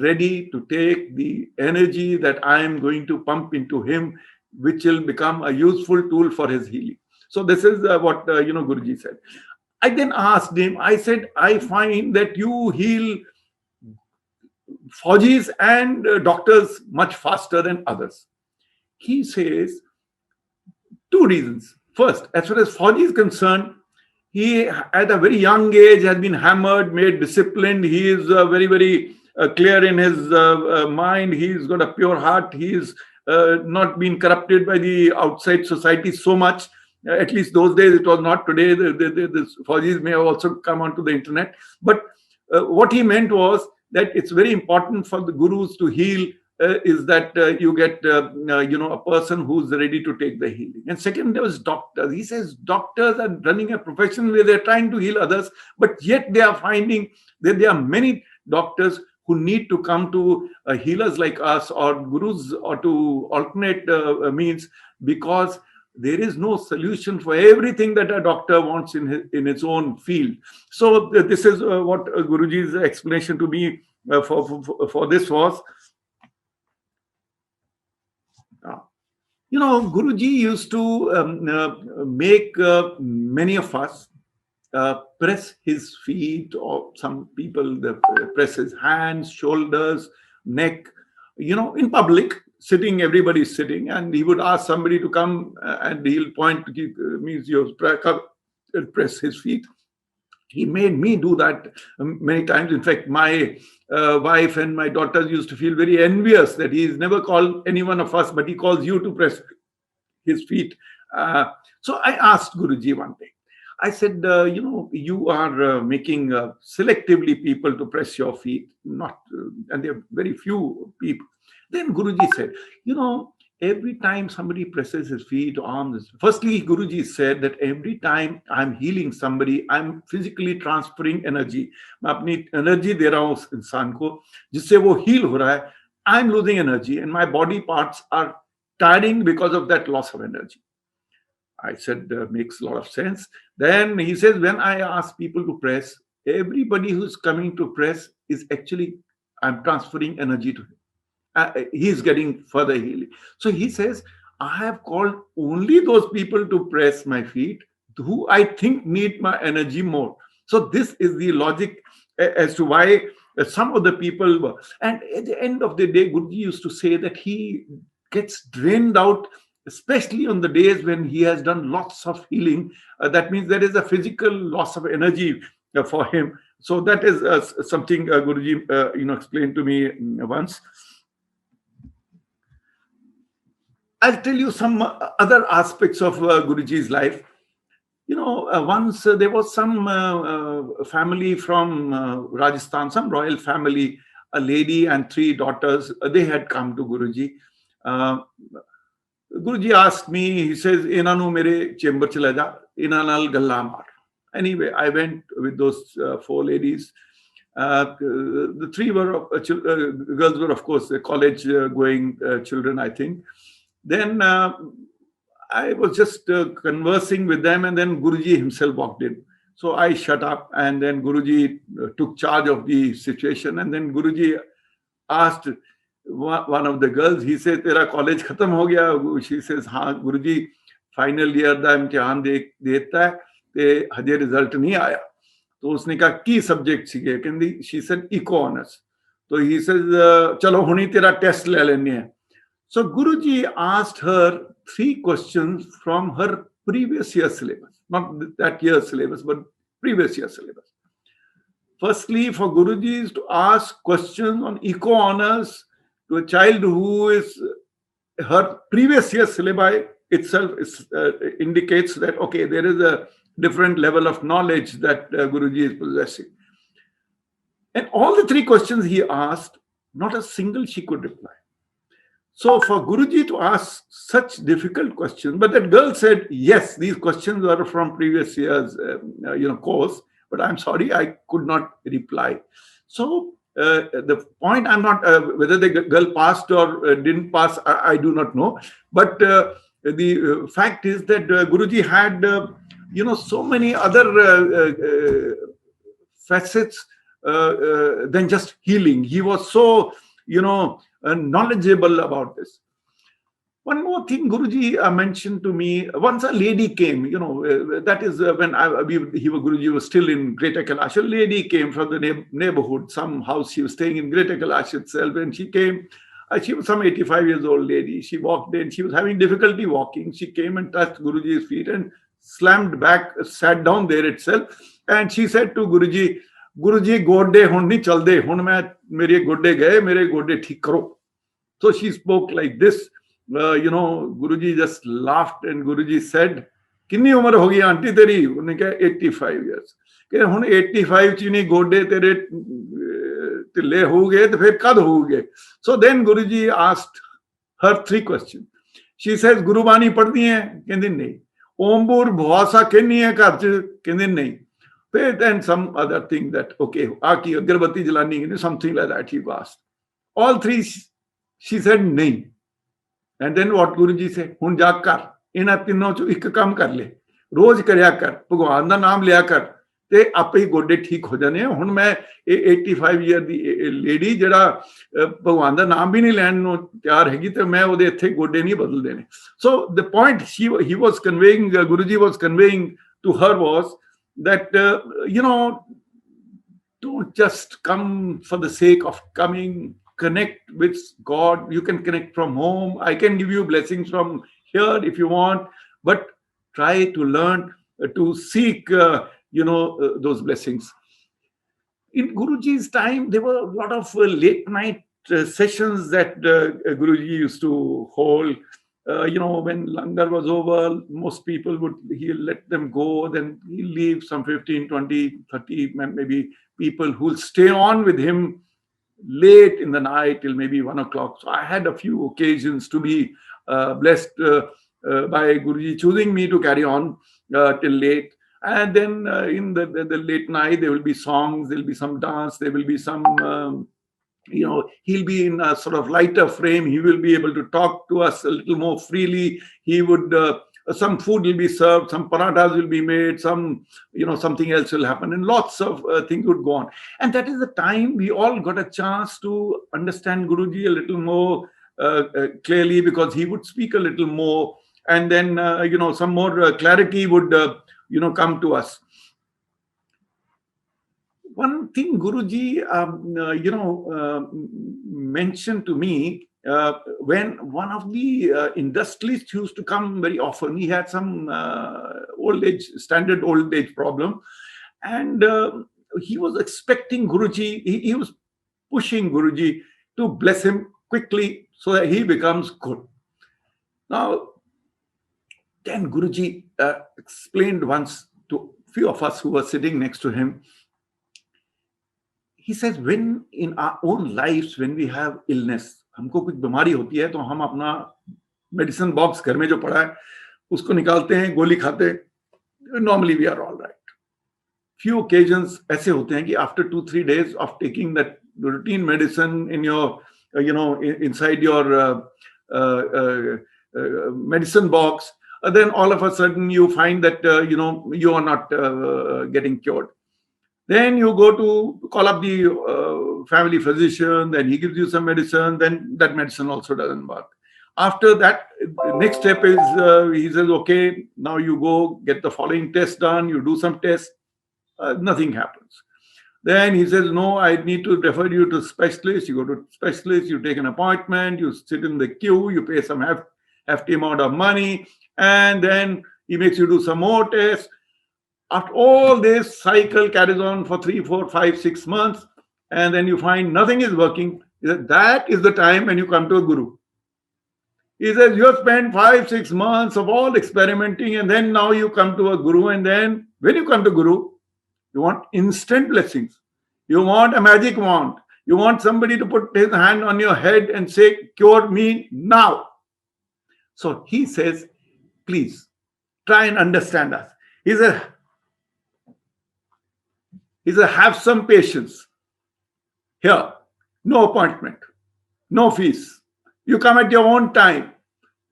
Speaker 1: ready to take the energy that I am going to pump into him, which will become a useful tool for his healing. So this is what Guruji said. I then asked him, I said, I find that you heal Faujis and doctors much faster than others. He says, 2 reasons. First, as far as Fauji is concerned, he at a very young age has been hammered, made disciplined. He is very clear in his mind. He's got a pure heart. He's not been corrupted by the outside society so much. At least those days it was not. Today the Faujis may have also come onto the internet. But what he meant was that it's very important for the gurus to heal is that you get a person who's ready to take the healing. And second, there was doctors. He says doctors are running a profession where they're trying to heal others, but yet they are finding that there are many doctors who need to come to healers like us or gurus or to alternate means, because there is no solution for everything that a doctor wants in its own field. So this is what Guruji's explanation to me for this was. Guruji used to make many of us press his feet, or some people press his hands, shoulders, neck, in public, sitting, everybody's sitting, and he would ask somebody to come and he'll point to means you press his feet. He made me do that many times. In fact, my wife and my daughters used to feel very envious that he's never called any one of us, but he calls you to press his feet. So I asked Guruji one day. I said, you are making selectively people to press your feet, not, and there are very few people. Then Guruji said, every time somebody presses his feet, arms, firstly, Guruji said that every time I'm healing somebody, I'm physically transferring energy. मैं अपनी energy दे रहा हूँ उस इंसान को, जिससे वो heal हो रहा है. I'm losing energy and my body parts are tiring because of that loss of energy. I said, makes a lot of sense. Then he says, when I ask people to press, everybody who's coming to press is actually, I'm transferring energy to him. He's getting further healing. So he says, I have called only those people to press my feet who I think need my energy more. So this is the logic as to why some of the people were. And at the end of the day, Guruji used to say that he gets drained out, especially on the days when he has done lots of healing. That means there is a physical loss of energy for him. So that is something Guruji explained to me once. I'll tell you some other aspects of Guruji's life. Once there was some family from Rajasthan, some royal family, a lady and 3 daughters. They had come to Guruji. Guruji asked me, he says, "Inanu mere chamber chala ja, inanal galla maar." Anyway, I went with those 4 ladies. The 3 were girls were, of course, college going children, I think. Then I was just conversing with them, and then Guruji himself walked in. So I shut up, and then Guruji took charge of the situation. And then Guruji asked one of the girls, he said, "Tera college khatam ho gaya?" She says, "Haan, Guruji, final year da imtihan deta hai, te haje result nahi aaya." तो उसने कहा की subject सीखे, कहती, she said eco honors. तो he says, चलो हुनी तेरा टेस्ट ले लेने हैं. So Guruji asked her 3 questions from her previous year syllabus, not that year's syllabus, but previous year syllabus. Firstly, for Guruji is to ask questions on eco honors to a child who is, her previous year syllabi itself indicates that, okay, there is a different level of knowledge that Guruji is possessing. And all the 3 questions he asked, not a single she could reply. So for Guruji to ask such difficult questions, but that girl said, yes, these questions were from previous year's course, but I'm sorry, I could not reply. So the point, I'm not, whether the girl passed or didn't pass, I do not know. But the fact is that Guruji had, so many other facets than just healing. He was so, knowledgeable about this. One more thing Guruji mentioned to me. Once a lady came, that is when Guruji was still in Greater Kailash. A lady came from the neighborhood, some house. She was staying in Greater Kailash itself, and she came. She was some 85 years old lady. She walked in. She was having difficulty walking. She came and touched Guruji's feet and slammed back, sat down there itself. And she said to Guruji, "Guruji, gode hun nahi chalde. Hun main mere gode gaye, mere gode theek karo." So she spoke like this. Guruji just laughed, and Guruji said, "Kinni umar ho gayi auntie teri?" Unne kaha 85 years. Keh hun 85 ch nahi gode tere ਢਿੱਲੇ ਹੋਊਗੇ ਤੇ ਫਿਰ ਕਦ ਹੋਊਗੇ? So then Guruji asked her 3 questions. She says, Gurbani ਪੜ੍ਹਦੀ ਹੈ? ਕਹਿੰਦੀ ਨਹੀਂ। ਓਮਪੁਰ ਭਵਾਸਾ ਕਹਿੰਦੀ ਹੈ ਘਰ ਚ? ਕਹਿੰਦੇ ਨਹੀਂ। Then some other thing that, okay, Aki Agarbatti Jalani, something like that he asked. All 3, she said, nahi. And then what Guruji said? Hun ja kar, ਇਹਨਾਂ ਤਿੰਨੋਂ ਚੋਂ ਇੱਕ ਕੰਮ ਕਰ ਲੈ, ਰੋਜ਼ ਕਰਿਆ ਕਰ, ਭਗਵਾਨ ਦਾ ਨਾਮ ਲਿਆ ਕਰ, ਤੇ ਆਪੇ ਹੀ ਗੋਡੇ ਠੀਕ ਹੋ ਜਾਣੇ। ਹੁਣ ਮੈਂ ਇਹ 85 ਈਅਰ ਦੀ ਲੇਡੀ ਜਿਹੜਾ ਭਗਵਾਨ ਦਾ ਨਾਮ ਵੀ ਨਹੀਂ ਲੈਣ ਨੂੰ ਤਿਆਰ ਹੈਗੀ, ਤੇ ਮੈਂ ਉਹਦੇ ਇੱਥੇ ਗੋਡੇ ਨਹੀਂ ਬਦਲ ਦੇਣੇ। So the point he was conveying, Guruji was conveying to her was that don't just come for the sake of coming. Connect with God. You can connect from home. I can give you blessings from here if you want, but try to learn to seek those blessings. In Guruji's time, there were a lot of late night sessions that Guruji used to hold. When langar was over, most people he'll let them go, then he'll leave some 15, 20, 30 maybe people who'll stay on with him late in the night till maybe 1 o'clock. So I had a few occasions to be blessed by Guruji choosing me to carry on till late. And then in the late night, there will be songs, there will be some dance, there will be some he'll be in a sort of lighter frame. He will be able to talk to us a little more freely. He would some food will be served, some parathas will be made, something else will happen, and lots of things would go on. And that is the time we all got a chance to understand Guruji a little more clearly, because he would speak a little more, and then some more clarity would come to us. One thing Guruji mentioned to me, when one of the industrialists used to come very often. He had some standard old age problem, and he was expecting Guruji, he was pushing Guruji to bless him quickly so that he becomes good. Now, then Guruji explained once to a few of us who were sitting next to him. He says, when in our own lives, when we have illness, हमको कुछ बीमारी होती है, तो हम अपना medicine box घर में जो पड़ा है उसको निकालते हैं, गोली खाते हैं, normally we are all right. Few occasions ऐसे होते हैं कि after 2-3 days of taking that routine medicine in your inside your medicine box, then all of a sudden you find that you are not getting cured. Then you go to call up the family physician, then he gives you some medicine, then that medicine also doesn't work. After that, the next step is he says, okay, now you go get the following test done, you do some tests, nothing happens. Then he says, no, I need to refer you to specialist. You go to specialist, you take an appointment, you sit in the queue, you pay some hefty amount of money, and then he makes you do some more tests. After all this cycle carries on for 3, 4, 5, 6 months, and then you find nothing is working. That is the time when you come to a guru. He says, you have spent 5, 6 months of all experimenting, and then now you come to a guru, and then when you come to guru, you want instant blessings. You want a magic wand. You want somebody to put his hand on your head and say, cure me now. So he says, please try and understand us. He says, have some patience. Here, no appointment, no fees. You come at your own time.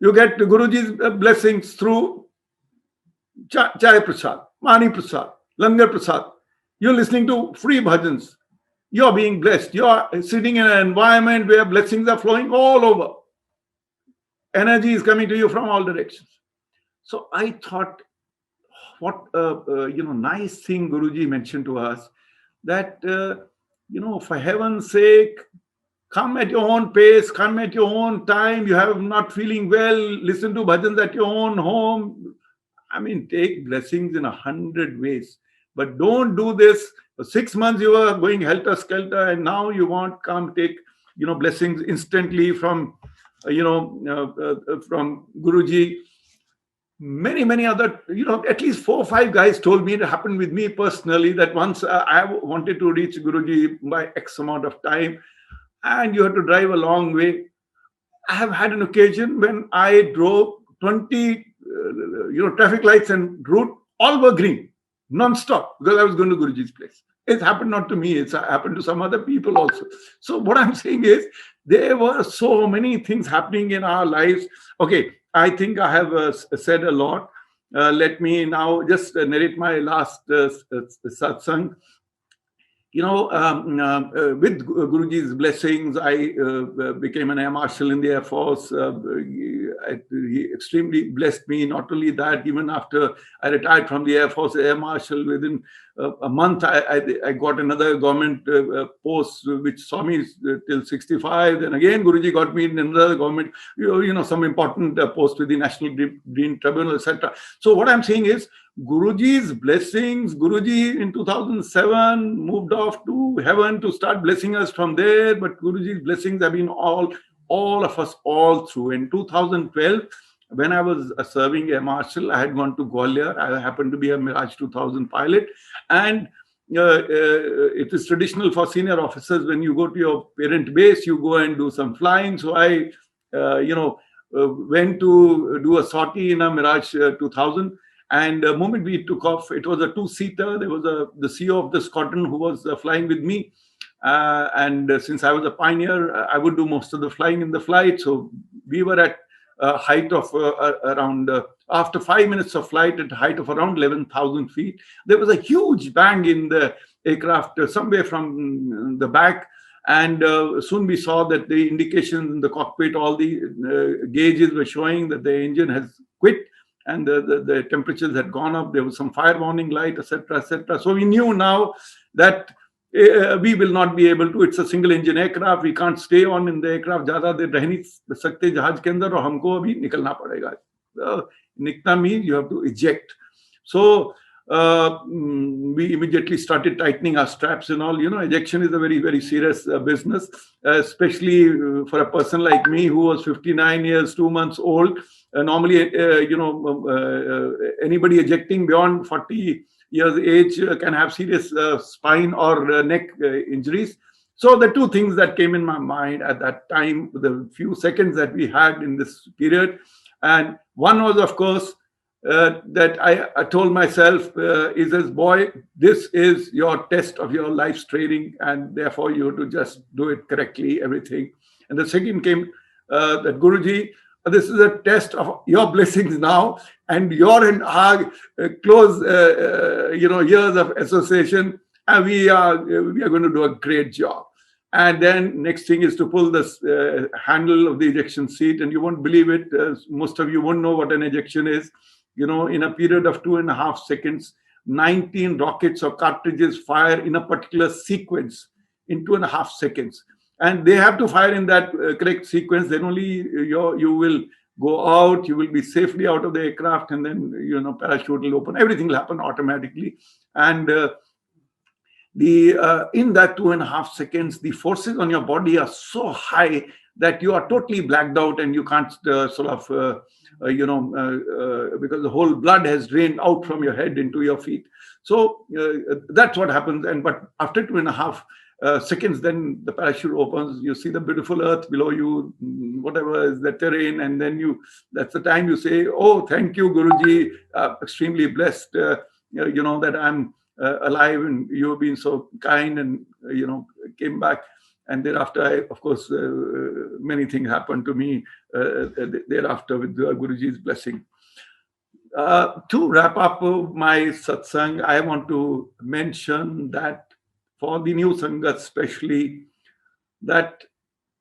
Speaker 1: You get Guruji's blessings through Chai Prasad, Mani Prasad, Langar Prasad. You're listening to free bhajans. You're being blessed. You're sitting in an environment where blessings are flowing all over. Energy is coming to you from all directions. So I thought, what nice thing Guruji mentioned to us, that for heaven's sake, come at your own pace, come at your own time. You have not feeling well, listen to bhajans at your own home. I mean, take blessings in 100 ways. But don't do this. For 6 months you were going helter-skelter, and now you want come take blessings instantly from from Guruji. many other, at least 4 or 5 guys told me it happened with me personally, that once I wanted to reach Guruji by X amount of time, and you have to drive a long way. I have had an occasion when I drove 20, traffic lights and route, all were green, non-stop, because I was going to Guruji's place. It happened not to me, it's happened to some other people also. So what I'm saying is, there were so many things happening in our lives. Okay, I think I have said a lot. Let me now just narrate my last satsang. With Guruji's blessings, I became an air marshal in the Air Force. He extremely blessed me. Not only that, even after I retired from the Air Force, Air Marshal, within a month, I got another government post which saw me till 65. Then again, Guruji got me in another government, some important post with the National Green Tribunal, etc. So what I'm saying is, Guruji's blessings, Guruji in 2007 moved off to heaven to start blessing us from there, but Guruji's blessings have been all of us all through. In 2012, when I was serving a marshal, I had gone to Gwalior. I happened to be a Mirage 2000 pilot, and it is traditional for senior officers, when you go to your parent base, you go and do some flying. So I, went to do a sortie in a Mirage 2000. And the moment we took off, it was a two-seater. There was the CEO of the squadron who was flying with me. And since I was a pioneer, I would do most of the flying in the flight. So we were at a height of around, after 5 minutes of flight, at a height of around 11,000 feet. There was a huge bang in the aircraft somewhere from the back. And soon we saw that the indications in the cockpit, all the gauges were showing that the engine has quit, and the temperatures had gone up. There was some fire warning light, etc., etc. So we knew now that we will not be able to. It's a single engine aircraft. We can't stay on in the aircraft. ज़्यादा देर रह नहीं सकते जहाज के अंदर, और हमको अभी निकलना पड़ेगा. निकलना means you have to eject. So we immediately started tightening our straps and all. Ejection is a very, very serious business, especially for a person like me who was 59 years, 2 months old. Normally, anybody ejecting beyond 40 years age can have serious spine or neck injuries. So the two things that came in my mind at that time, the few seconds that we had in this period, and one was, of course, that I told myself, is this, boy, this is your test of your life's training, and therefore you have to just do it correctly, everything. And the second came that, Guruji, this is a test of your blessings now, and your and our close, years of association, and we are going to do a great job. And then next thing is to pull this handle of the ejection seat, and you won't believe it. Most of you won't know what an ejection is. In a period of 2.5 seconds, 19 rockets or cartridges fire in a particular sequence in 2.5 seconds. And they have to fire in that correct sequence. Then only you will go out, you will be safely out of the aircraft, and then, parachute will open. Everything will happen automatically. And in that 2.5 seconds, the forces on your body are so high that you are totally blacked out, and you can't because the whole blood has drained out from your head into your feet. So that's what happens. But after 2.5 seconds, then the parachute opens. You see the beautiful earth below you, whatever is the terrain, and then that's the time you say, "Oh, thank you, Guruji. Extremely blessed. That I'm alive, and you have been so kind," and came back. And thereafter, of course, many things happened to me thereafter with Guruji's blessing. To wrap up my satsang, I want to mention that for the new Sangat especially, that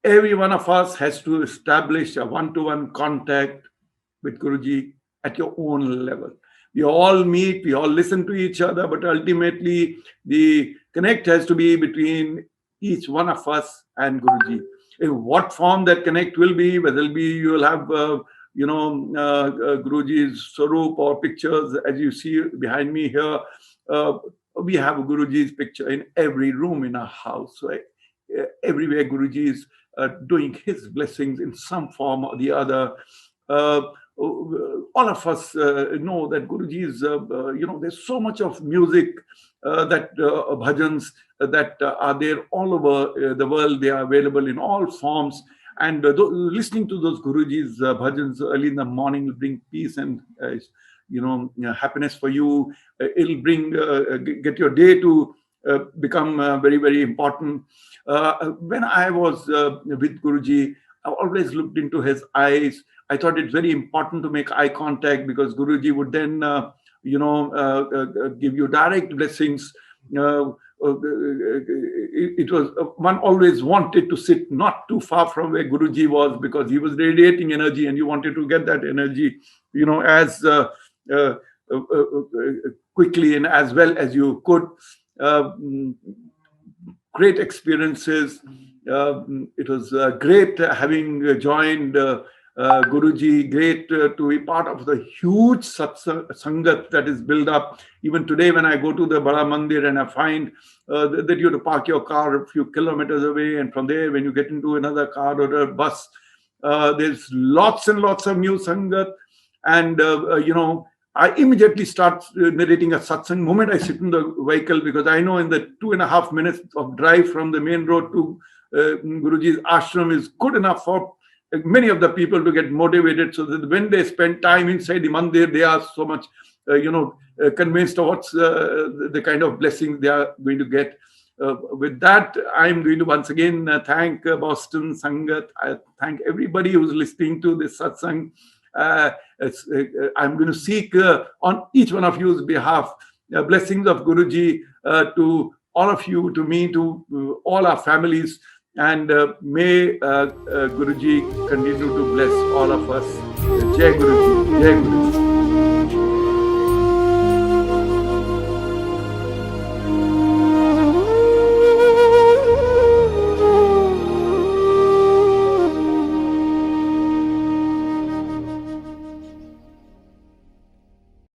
Speaker 1: every one of us has to establish a one-to-one contact with Guruji at your own level. We all meet, we all listen to each other, but ultimately the connect has to be between each one of us and Guruji. In what form that connect will be, whether it'll be you will have Guruji's Swarup or pictures, as you see behind me here. We have Guruji's picture in every room in our house. So everywhere Guruji is doing his blessings in some form or the other. all of us know that Guruji is, there's so much of music that bhajans that are there all over the world. They are available in all forms. And listening to those Guruji's bhajans early in the morning will bring peace and happiness for you. It'll bring get your day to become very, very important. When I was with Guruji, I always looked into his eyes. I thought it's very important to make eye contact, because Guruji would then, give you direct blessings. It was one always wanted to sit not too far from where Guruji was, because he was radiating energy, and you wanted to get that energy, as quickly and as well as you could. Great experiences. It was great having joined Guruji. Great to be part of the huge sangat that is built up. Even today, when I go to the Bada Mandir and I find that you have to park your car a few kilometers away, and from there, when you get into another car or a bus, there's lots and lots of new sangat. And I immediately start narrating a satsang moment I sit in the vehicle, because I know in the 2.5 minutes of drive from the main road to Guruji's ashram is good enough for many of the people to get motivated, so that when they spend time inside the mandir, they are so much, convinced of what's the kind of blessing they are going to get. With that, I'm going to once again thank Boston Sangat. I thank everybody who's listening to this satsang. I'm going to seek on each one of you's behalf blessings of Guruji to all of you, to me, to all our families, and may Guruji continue to bless all of us. Jai Guruji, Jai Guruji.